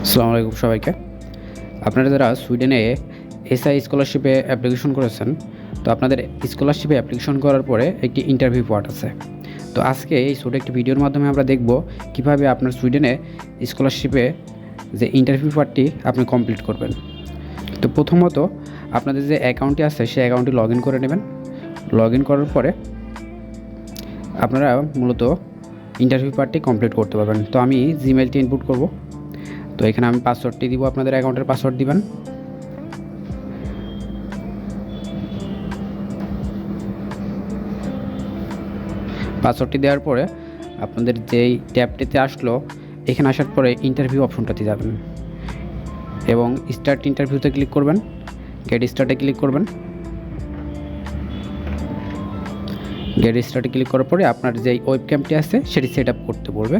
আসসালামু আলাইকুম সবাইকে। আপনারা যারা সুইডেনে এসআই স্কলারশিপে অ্যাপ্লিকেশন করেছেন, তো আপনাদের স্কলারশিপে অ্যাপ্লিকেশন করার পরে একটি ইন্টারভিউ পার্ট আছে। তো আজকে এই ছোটো একটি ভিডিওর মাধ্যমে আমরা দেখব কিভাবে আপনার সুইডেনে স্কলারশিপে যে ইন্টারভিউ পার্টটি আপনি কমপ্লিট করবেন। তো প্রথমত আপনাদের যে অ্যাকাউন্টটি আছে সেই অ্যাকাউন্টটি লগ ইন করে নেবেন। লগ ইন করার পরে আপনারা মূলত ইন্টারভিউ পার্টটি কমপ্লিট করতে পারবেন। তো আমি জিমেইলটি ইনপুট করব। তো এখানে আমি পাসওয়ার্ডটি দিব, আপনাদের অ্যাকাউন্টের পাসওয়ার্ড দিবেন। পাসওয়ার্ডটি দেওয়ার পরে আপনাদের যেই ট্যাবটিতে আসলো, এখানে আসার পরে ইন্টারভিউ অপশনটাতে যাবেন এবং স্টার্ট ইন্টারভিউতে ক্লিক করবেন। গেট স্টার্টে ক্লিক করবেন। গেট স্টার্টে ক্লিক করার পরে আপনার যেই ওয়েব ক্যামটি আছে সেটি সেট আপ করতে বলবে।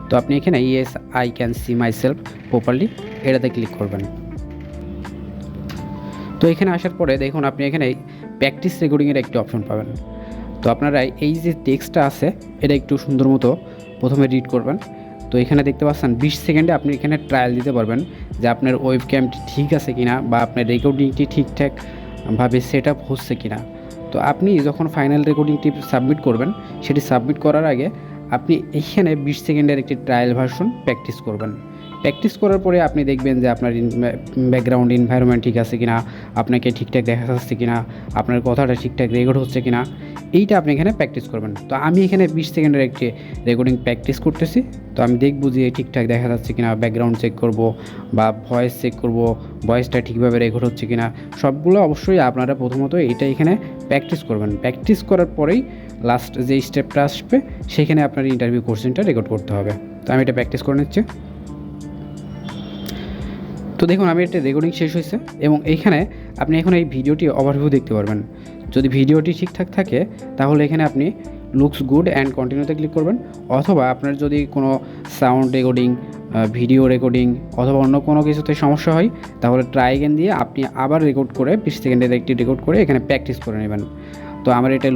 তো আপনি এখানে yes I can see my self properly এটাতে ক্লিক করবেন। তো এখানে আসার পরে দেখুন আপনি এখানে প্র্যাকটিস রেকর্ডিংয়ের একটি অপশন পাবেন। তো আপনারা এই যে টেক্সটটা আছে এটা একটু সুন্দর মতো প্রথমে রিড করবেন। তো এখানে দেখতে পাচ্ছেন 20 সেকেন্ডে আপনি এখানে ট্রায়াল দিতে পারবেন যে আপনার ওয়েব ক্যামটি ঠিক আছে কিনা বা আপনার রেকর্ডিংটি ঠিকঠাকভাবে সেট আপ হচ্ছে কিনা। তো আপনি যখন ফাইনাল রেকর্ডিংটি সাবমিট করবেন, সেটি সাবমিট করার আগে আপনি এইখানে 20 সেকেন্ডের একটি ট্রায়াল ভার্সন প্র্যাকটিস করবেন। প্র্যাকটিস করার পরে আপনি দেখবেন যে আপনার ব্যাকগ্রাউন্ড এনভায়রনমেন্ট ঠিক আছে কিনা, আপনাকে ঠিকঠাক দেখা যাচ্ছে কিনা, আপনার কথাটা ঠিকঠাক রেকর্ড হচ্ছে কিনা, এইটা আপনি এখানে প্র্যাকটিস করবেন। তো আমি এখানে 20 সেকেন্ডের একটি রেকর্ডিং প্র্যাকটিস করতেছি। তো আমি দেখব যে ঠিকঠাক দেখা যাচ্ছে কিনা, ব্যাকগ্রাউন্ড চেক করব বা ভয়েস চেক করব, ভয়েসটা ঠিকভাবে রেকর্ড হচ্ছে কিনা। সবগুলো অবশ্যই আপনারা প্রথমত এটা এখানে প্র্যাকটিস করবেন। প্র্যাকটিস করার পরেই লাস্ট যে স্টেপটা আসবে সেখানে আপনার ইন্টারভিউ কোশ্চেনটা রেকর্ড করতে হবে। তো আমি এটা প্র্যাকটিস করে নিচ্ছি। তো দেখুন আমি একটা রেকর্ডিং শেষ হয়েছে এবং এইখানে আপনি এখন এই ভিডিওটি ওভারভিউ দেখতে পারবেন। যদি ভিডিওটি ঠিকঠাক থাকে তাহলে এখানে আপনি লুকস গুড অ্যান্ড কন্টিনিউতে ক্লিক করবেন, অথবা আপনার যদি কোনো সাউন্ড রেকর্ডিং, ভিডিও রেকর্ডিং অথবা অন্য কোনো কিছুতে সমস্যা হয় তাহলে ট্রাই অ্যাগেন দিয়ে আপনি আবার রেকর্ড করে 20 সেকেন্ডের একটি রেকর্ড করে এখানে প্র্যাকটিস করে নেবেন। তো আমার এটা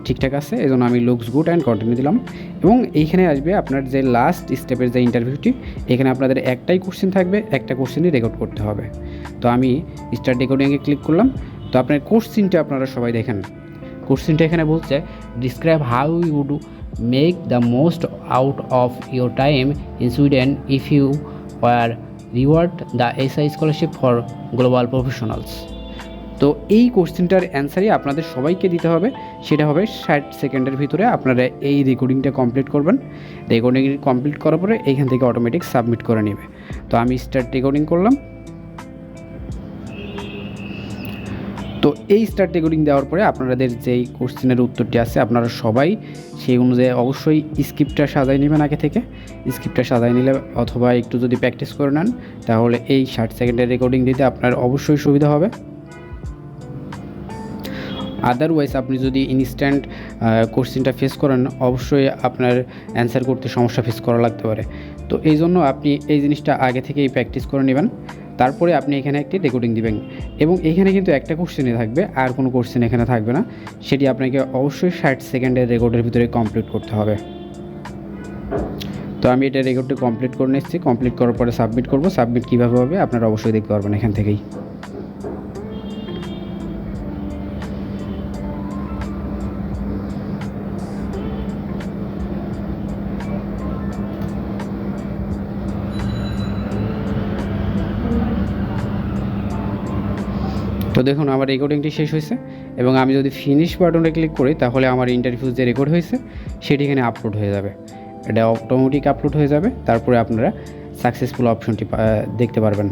ঠিকঠাক আছে, এই জন্য আমি লুকস গুড অ্যান্ড কন্টিনিউ দিলাম এবং এইখানে আসবে আপনার যে লাস্ট স্টেপের যে ইন্টারভিউটি, এখানে আপনাদের একটাই কোশ্চেন থাকবে, একটা কোশ্চেনই রেকর্ড করতে হবে। তো আমি স্টার্ট রেকর্ডিংয়ে ক্লিক করলাম। তো আপনার কোশ্চেনটা আপনারা সবাই দেখেন। কোশ্চেনটা এখানে বলছে describe how you do make the most out of your time in Sweden if you were reward the SI scholarship for global professionals. তো এই কোশ্চেনটার অ্যান্সারই আপনাদের সবাইকে দিতে হবে। সেটা হবে 60 সেকেন্ডের ভিতরে আপনারা এই রেকর্ডিংটা কমপ্লিট করবেন। রেকর্ডিং কমপ্লিট করার পরে এইখান থেকে অটোমেটিক সাবমিট করে নেবে। তো আমি স্টার্ট রেকর্ডিং করলাম। তো এই স্টার্ট রেকর্ডিং দেওয়ার পরে আপনাদের যেই কোশ্চেনের উত্তরটি আছে আপনারা সবাই সেই অনুযায়ী অবশ্যই স্ক্রিপ্টটা সাজাই নেবেন আগে থেকে। স্ক্রিপ্টটা সাজাই নিলে অথবা একটু যদি প্র্যাকটিস করে নেন তাহলে এই 60 সেকেন্ডের রেকর্ডিং দিতে আপনার অবশ্যই সুবিধা হবে। আদারওয়াইজ আপনি যদি ইনস্ট্যান্ট কোশ্চেনটা ফেস করেন অবশ্যই আপনার অ্যান্সার করতে সমস্যা ফেস করা লাগতে পারে। তো এই জন্য আপনি এই জিনিসটা আগে থেকেই প্র্যাকটিস করে নেবেন, তারপরে আপনি এখানে একটি রেকর্ডিং দিবেন এবং এখানে কিন্তু একটা কোশ্চেনই থাকবে, আর কোনো কোশ্চেন এখানে থাকবে না। সেটি আপনাকে অবশ্যই 60 সেকেন্ডের রেকর্ডের ভিতরে কমপ্লিট করতে হবে। তো আমি এটা রেকর্ডটি কমপ্লিট করে নিচ্ছি। কমপ্লিট করার পরে সাবমিট করব। সাবমিট কীভাবে হবে আপনারা অবশ্যই দেখতে পারবেন এখান থেকেই। তো দেখুন আমার রেকর্ডিংটি শেষ হয়েছে এবং আমি যদি ফিনিশ বাটনে ক্লিক করি তাহলে আমার ইন্টারভিউ যে রেকর্ড হয়েছে সেটি এখানে আপলোড হয়ে যাবে। এটা অটোমেটিক আপলোড হয়ে যাবে। তারপরে আপনারা সাকসেসফুল অপশনটি দেখতে পারবেন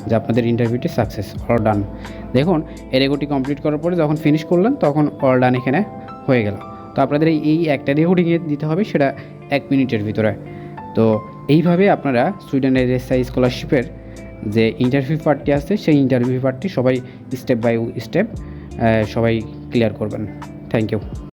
যে আপনাদের ইন্টারভিউটি সাকসেস, অল ডান। দেখুন এই রেকর্ডটি কমপ্লিট করার পরে যখন ফিনিশ করলেন তখন অল ডান এখানে হয়ে গেল। তো আপনাদের এই একটা রেকর্ডিংয়ে দিতে হবে, সেটা 1 মিনিটের ভিতরে। তো এইভাবে আপনারা সুইডেনের এসআই স্কলারশিপের যে ইন্টারভিউ পার্টটি আছে সেই ইন্টারভিউ পার্টটি সবাই স্টেপ বাই স্টেপ সবাই ক্লিয়ার করবেন। Thank you.